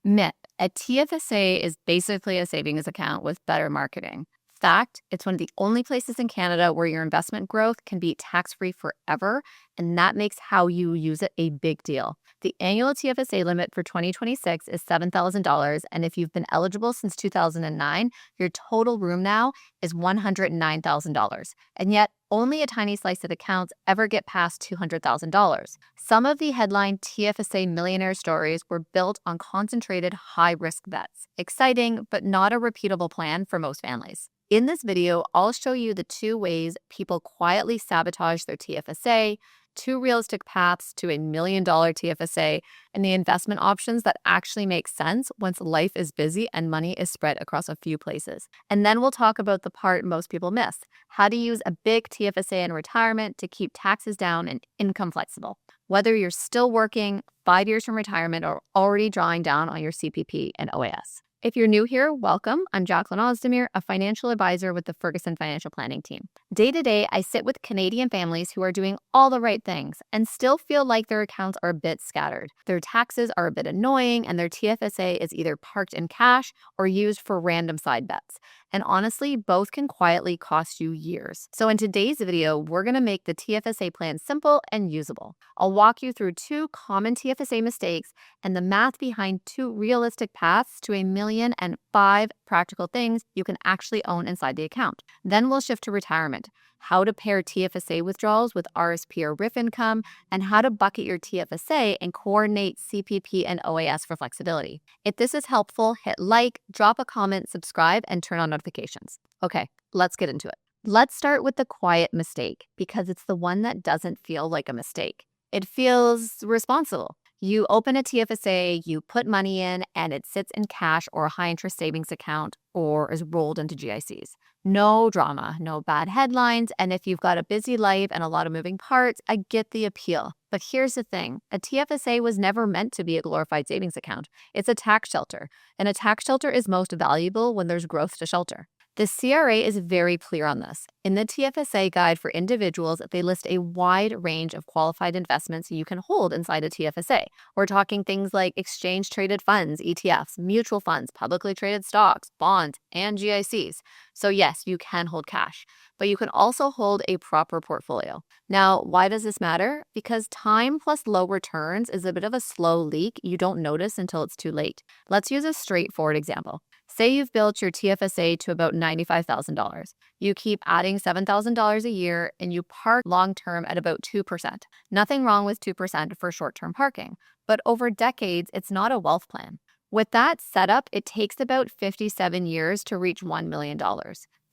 Myth: a TFSA is basically a savings account with better marketing. Fact: it's one of the only places in Canada where your investment growth can be tax-free forever, and that makes how you use it a big deal. The annual TFSA limit for 2026 is $7,000, and if you've been eligible since 2009, your total room now is $109,000. And yet, only a tiny slice of accounts ever get past $200,000. Some of the headline TFSA millionaire stories were built on concentrated high-risk bets. Exciting, but not a repeatable plan for most families. In this video, I'll show you the 2 ways people quietly sabotage their TFSA, 2 realistic paths to a $1 million TFSA, and the investment options that actually make sense once life is busy and money is spread across a few places. And then we'll talk about the part most people miss: how to use a big TFSA in retirement to keep taxes down and income flexible, whether you're still working 5 years from retirement or already drawing down on your CPP and OAS. If you're new here, welcome. I'm Jacqueline Ozdemir, a financial advisor with the Ferguson Financial Planning team. Day to day, I sit with Canadian families who are doing all the right things and still feel like their accounts are a bit scattered. Their taxes are a bit annoying, and their TFSA is either parked in cash or used for random side bets. And honestly, both can quietly cost you years. So in today's video, we're going to make the TFSA plan simple and usable. I'll walk you through 2 common TFSA mistakes and the math behind 2 realistic paths to $1 million and 5 practical things you can actually own inside the account. Then we'll shift to retirement: how to pair TFSA withdrawals with RRSP or RRIF income, and how to bucket your TFSA and coordinate CPP and OAS for flexibility. If this is helpful, hit like, drop a comment, subscribe, and turn on notifications. Okay, let's get into it. Let's start with the quiet mistake, because it's the one that doesn't feel like a mistake. It feels responsible. You open a TFSA, you put money in, and it sits in cash or a high-interest savings account or is rolled into GICs. No drama, no bad headlines, and if you've got a busy life and a lot of moving parts, I get the appeal. But here's the thing: a TFSA was never meant to be a glorified savings account. It's a tax shelter, and a tax shelter is most valuable when there's growth to shelter. The CRA is very clear on this. In the TFSA guide for individuals, they list a wide range of qualified investments you can hold inside a TFSA. We're talking things like exchange-traded funds, ETFs, mutual funds, publicly traded stocks, bonds, and GICs. So yes, you can hold cash, but you can also hold a proper portfolio. Now, why does this matter? Because time plus low returns is a bit of a slow leak you don't notice until it's too late. Let's use a straightforward example. Say you've built your TFSA to about $95,000. You keep adding $7,000 a year and you park long-term at about 2%. Nothing wrong with 2% for short-term parking, but over decades, it's not a wealth plan. With that setup, it takes about 57 years to reach $1 million.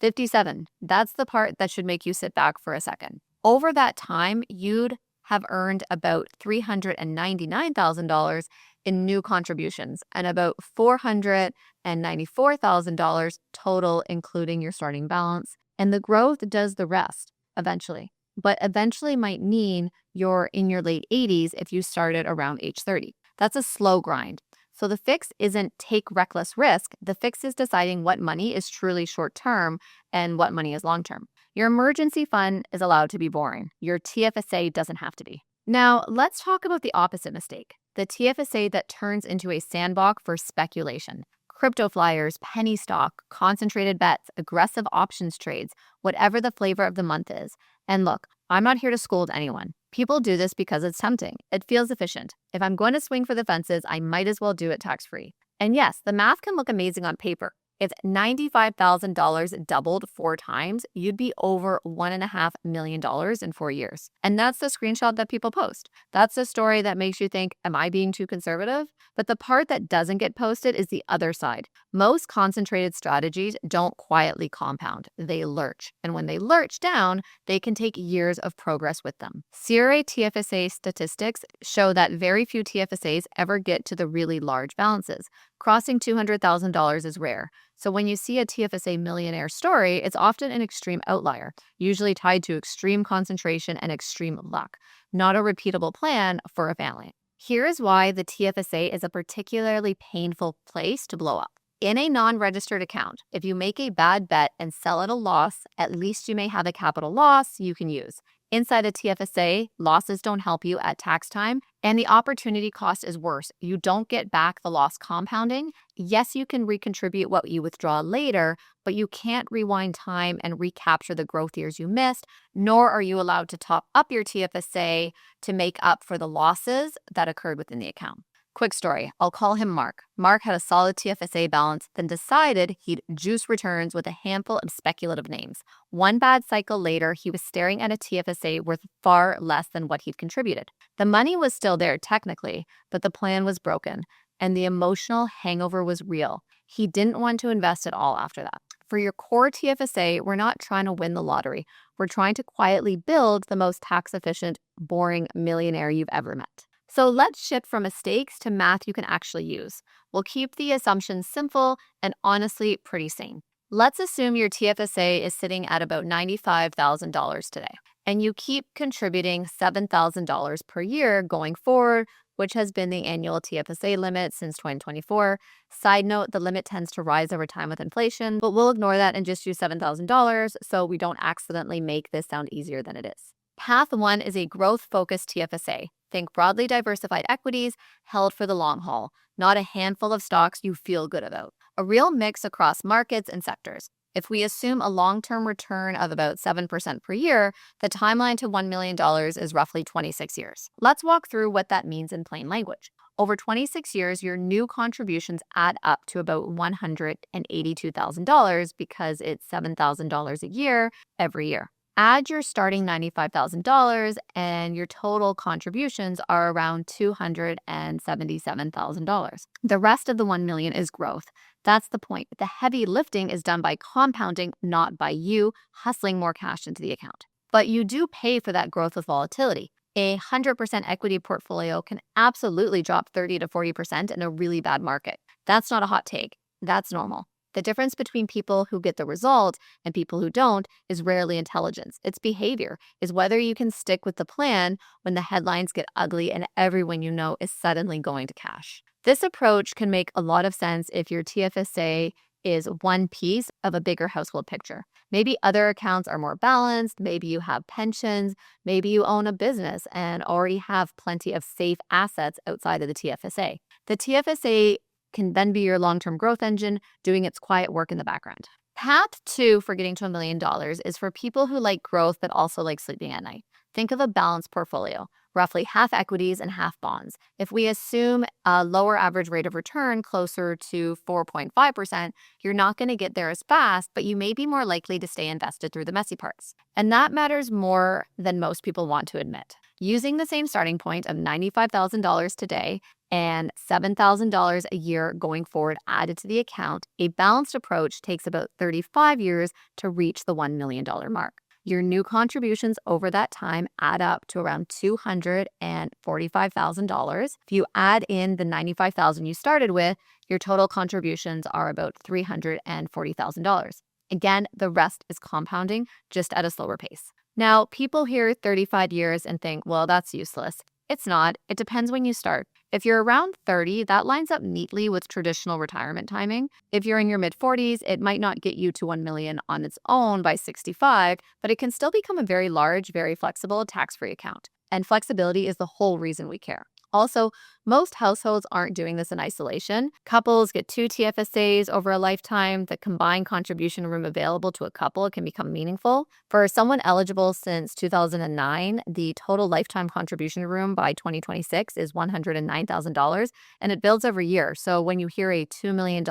57, that's the part that should make you sit back for a second. Over that time, you'd have earned about $399,000 in new contributions and about $494,000 total, including your starting balance. And the growth does the rest eventually. But eventually might mean you're in your late 80s if you started around age 30. That's a slow grind. So the fix isn't take reckless risk. The fix is deciding what money is truly short-term and what money is long-term. Your emergency fund is allowed to be boring. Your TFSA doesn't have to be. Now, let's talk about the opposite mistake: the TFSA that turns into a sandbox for speculation. Crypto flyers, penny stock, concentrated bets, aggressive options trades, whatever the flavor of the month is. And look, I'm not here to scold anyone. People do this because it's tempting. It feels efficient. If I'm going to swing for the fences, I might as well do it tax-free. And yes, the math can look amazing on paper. If $95,000 doubled 4 times, you'd be over $1.5 million in 4 years. And that's the screenshot that people post. That's the story that makes you think, am I being too conservative? But the part that doesn't get posted is the other side. Most concentrated strategies don't quietly compound. They lurch. And when they lurch down, they can take years of progress with them. CRA TFSA statistics show that very few TFSAs ever get to the really large balances. Crossing $200,000 is rare. So when you see a TFSA millionaire story, it's often an extreme outlier, usually tied to extreme concentration and extreme luck, not a repeatable plan for a family. Here's why the TFSA is a particularly painful place to blow up. In a non-registered account, if you make a bad bet and sell at a loss, at least you may have a capital loss you can use. Inside a TFSA, losses don't help you at tax time, And the opportunity cost is worse. You don't get back the lost compounding. Yes, you can recontribute what you withdraw later, but you can't rewind time and recapture the growth years you missed, nor are you allowed to top up your TFSA to make up for the losses that occurred within the account. Quick story, I'll call him Mark. Mark had a solid TFSA balance, then decided he'd juice returns with a handful of speculative names. One bad cycle later, he was staring at a TFSA worth far less than what he'd contributed. The money was still there technically, but the plan was broken, and the emotional hangover was real. He didn't want to invest at all after that. For your core TFSA, we're not trying to win the lottery. We're trying to quietly build the most tax-efficient, boring millionaire you've ever met. So let's shift from mistakes to math you can actually use. We'll keep the assumptions simple and honestly pretty sane. Let's assume your TFSA is sitting at about $95,000 today, and you keep contributing $7,000 per year going forward, which has been the annual TFSA limit since 2024. Side note, the limit tends to rise over time with inflation, but we'll ignore that and just use $7,000 so we don't accidentally make this sound easier than it is. Path 1 is a growth-focused TFSA. Think broadly diversified equities held for the long haul, not a handful of stocks you feel good about. A real mix across markets and sectors. If we assume a long-term return of about 7% per year, the timeline to $1 million is roughly 26 years. Let's walk through what that means in plain language. Over 26 years, your new contributions add up to about $182,000 because it's $7,000 a year every year. Add your starting $95,000 and your total contributions are around $277,000. The rest of the $1 million is growth. That's the point. The heavy lifting is done by compounding, not by you hustling more cash into the account. But you do pay for that growth with volatility. A 100% equity portfolio can absolutely drop 30 to 40% in a really bad market. That's not a hot take. That's normal. The difference between people who get the result and people who don't is rarely intelligence. It's behavior, is whether you can stick with the plan when the headlines get ugly and everyone you know is suddenly going to cash. This approach can make a lot of sense if your TFSA is one piece of a bigger household picture. Maybe other accounts are more balanced, maybe you have pensions, maybe you own a business and already have plenty of safe assets outside of the TFSA. The TFSA can then be your long-term growth engine, doing its quiet work in the background. Path 2 for getting to $1 million is for people who like growth but also like sleeping at night. Think of a balanced portfolio, roughly half equities and half bonds. If we assume a lower average rate of return closer to 4.5%, you're not going to get there as fast, but you may be more likely to stay invested through the messy parts. And that matters more than most people want to admit. Using the same starting point of $95,000 today and $7,000 a year going forward added to the account, a balanced approach takes about 35 years to reach the $1 million mark. Your new contributions over that time add up to around $245,000. If you add in the $95,000 you started with, your total contributions are about $340,000. Again, the rest is compounding, just at a slower pace. Now, people hear 35 years and think, well, that's useless. It's not. It depends when you start. If you're around 30, that lines up neatly with traditional retirement timing. If you're in your mid-40s, it might not get you to $1 million on its own by 65, but it can still become a very large, very flexible tax-free account. And flexibility is the whole reason we care. Also, most households aren't doing this in isolation. Couples get 2 TFSAs over a lifetime. The combined contribution room available to a couple can become meaningful. For someone eligible since 2009, the total lifetime contribution room by 2026 is $109,000, and it builds every year. So when you hear a $2 million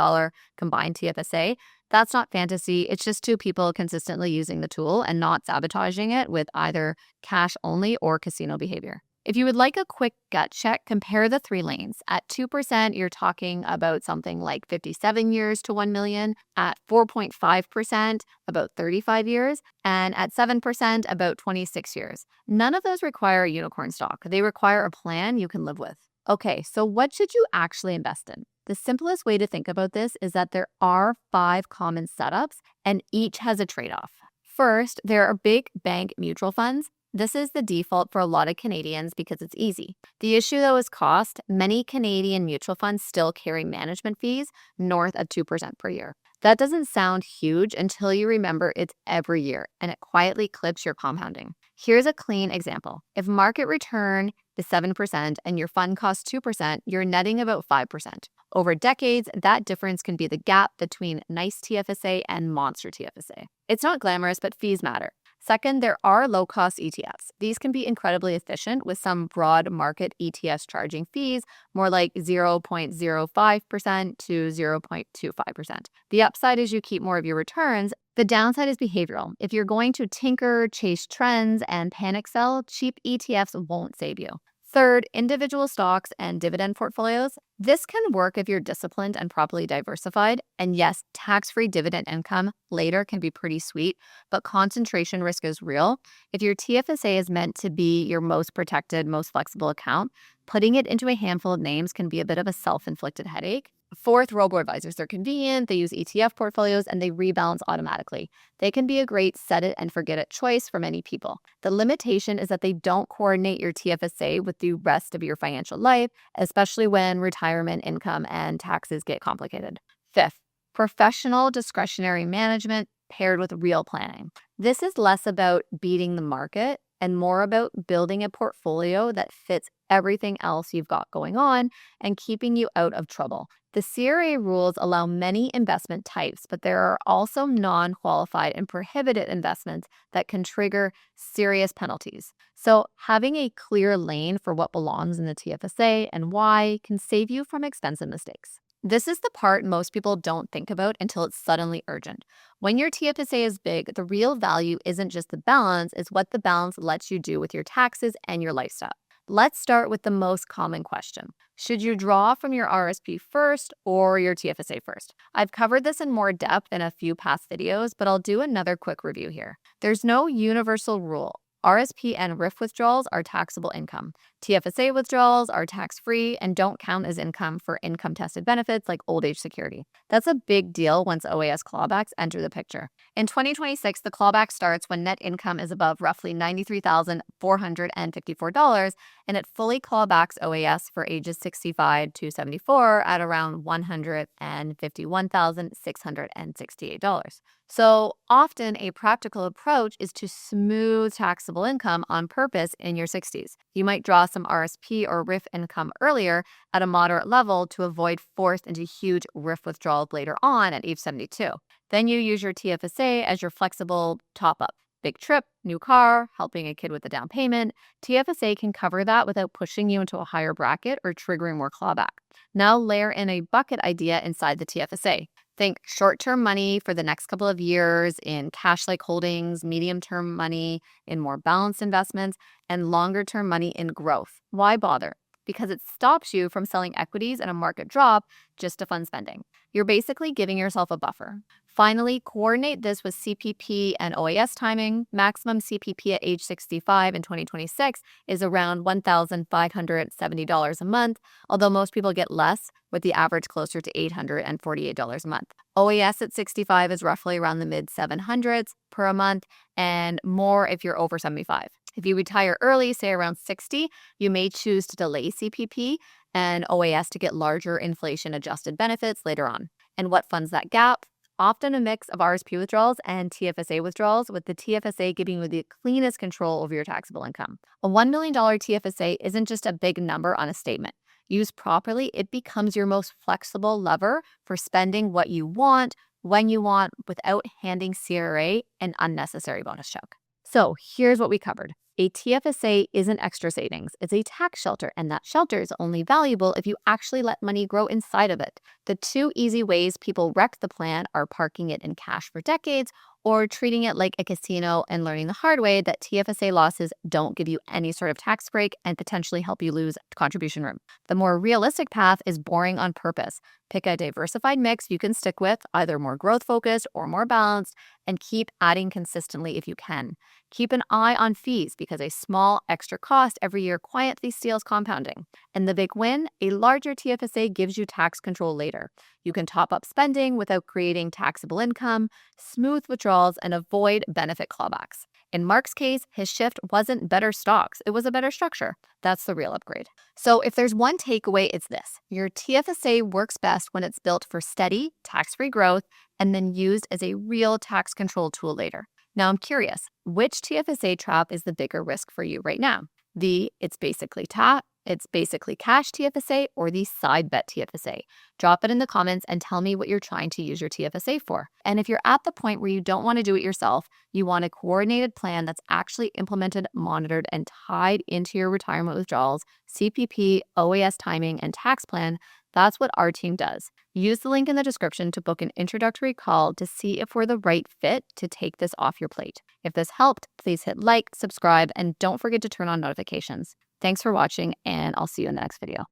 combined TFSA, that's not fantasy. It's just 2 people consistently using the tool and not sabotaging it with either cash only or casino behavior. If you would like a quick gut check, compare the 3 lanes. At 2%, you're talking about something like 57 years to 1 million. At 4.5%, about 35 years. And at 7%, about 26 years. None of those require a unicorn stock. They require a plan you can live with. Okay, so what should you actually invest in? The simplest way to think about this is that there are 5 common setups, and each has a trade-off. First, there are big bank mutual funds. This is the default for a lot of Canadians because it's easy. The issue, though, is cost. Many Canadian mutual funds still carry management fees north of 2% per year. That doesn't sound huge until you remember it's every year, and it quietly clips your compounding. Here's a clean example. If market return is 7% and your fund costs 2%, you're netting about 5%. Over decades, that difference can be the gap between nice TFSA and monster TFSA. It's not glamorous, but fees matter. Second, there are low-cost ETFs. These can be incredibly efficient with some broad market ETFs charging fees, more like 0.05% to 0.25%. The upside is you keep more of your returns. The downside is behavioral. If you're going to tinker, chase trends, and panic sell, cheap ETFs won't save you. Third, individual stocks and dividend portfolios. This can work if you're disciplined and properly diversified. And yes, tax-free dividend income later can be pretty sweet, but concentration risk is real. If your TFSA is meant to be your most protected, most flexible account, putting it into a handful of names can be a bit of a self-inflicted headache. Fourth, robo-advisors. They're convenient, they use ETF portfolios, and they rebalance automatically. They can be a great set-it-and-forget-it choice for many people. The limitation is that they don't coordinate your TFSA with the rest of your financial life, especially when retirement income and taxes get complicated. Fifth, professional discretionary management paired with real planning. This is less about beating the market and more about building a portfolio that fits everything else you've got going on and keeping you out of trouble. The CRA rules allow many investment types, but there are also non-qualified and prohibited investments that can trigger serious penalties. So having a clear lane for what belongs in the TFSA and why can save you from expensive mistakes. This is the part most people don't think about until it's suddenly urgent. When your TFSA is big, the real value isn't just the balance, it's what the balance lets you do with your taxes and your lifestyle. Let's start with the most common question. Should you draw from your RRSP first or your TFSA first? I've covered this in more depth in a few past videos, but I'll do another quick review here. There's no universal rule. RRSP and RRIF withdrawals are taxable income. TFSA withdrawals are tax-free and don't count as income for income-tested benefits like old age security. That's a big deal once OAS clawbacks enter the picture. In 2026, the clawback starts when net income is above roughly $93,454, and it fully clawbacks OAS for ages 65 to 74 at around $151,668. So often a practical approach is to smooth taxable income on purpose in your 60s. You might draw some RSP or RRIF income earlier at a moderate level to avoid forced into huge RRIF withdrawals later on at age 72. Then you use your TFSA as your flexible top-up. Big trip, new car, helping a kid with the down payment. TFSA can cover that without pushing you into a higher bracket or triggering more clawback. Now layer in a bucket idea inside the TFSA. Think short-term money for the next couple of years in cash-like holdings, medium-term money in more balanced investments, and longer-term money in growth. Why bother? Because it stops you from selling equities in a market drop just to fund spending. You're basically giving yourself a buffer. Finally, coordinate this with CPP and OAS timing. Maximum CPP at age 65 in 2026 is around $1,570 a month, although most people get less, with the average closer to $848 a month. OAS at 65 is roughly around the mid-700s per month, and more if you're over 75. If you retire early, say around 60, you may choose to delay CPP and OAS to get larger inflation-adjusted benefits later on. And what funds that gap? Often a mix of RSP withdrawals and TFSA withdrawals, with the TFSA giving you the cleanest control over your taxable income. A $1 million TFSA isn't just a big number on a statement. Used properly, it becomes your most flexible lever for spending what you want, when you want, without handing CRA an unnecessary bonus check. So here's what we covered. A TFSA isn't extra savings. It's a tax shelter, and that shelter is only valuable if you actually let money grow inside of it. The two easy ways people wreck the plan are parking it in cash for decades or treating it like a casino and learning the hard way that TFSA losses don't give you any sort of tax break and potentially help you lose contribution room. The more realistic path is boring on purpose. Pick a diversified mix you can stick with, either more growth-focused or more balanced, and keep adding consistently if you can. Keep an eye on fees because a small extra cost every year quietly steals compounding. And the big win, a larger TFSA gives you tax control later. You can top up spending without creating taxable income, smooth withdrawals, and avoid benefit clawbacks. In Mark's case, his shift wasn't better stocks, it was a better structure. That's the real upgrade. So if there's one takeaway, it's this. Your TFSA works best when it's built for steady, tax-free growth and then used as a real tax control tool later. Now I'm curious, which TFSA trap is the bigger risk for you right now? the It's Basically Cash TFSA or the Side Bet TFSA. Drop it in the comments and tell me what you're trying to use your TFSA for. And if you're at the point where you don't want to do it yourself, you want a coordinated plan that's actually implemented, monitored, and tied into your retirement withdrawals, CPP, OAS timing, and tax plan, that's what our team does. Use the link in the description to book an introductory call to see if we're the right fit to take this off your plate. If this helped, please hit like, subscribe, and don't forget to turn on notifications. Thanks for watching, and I'll see you in the next video.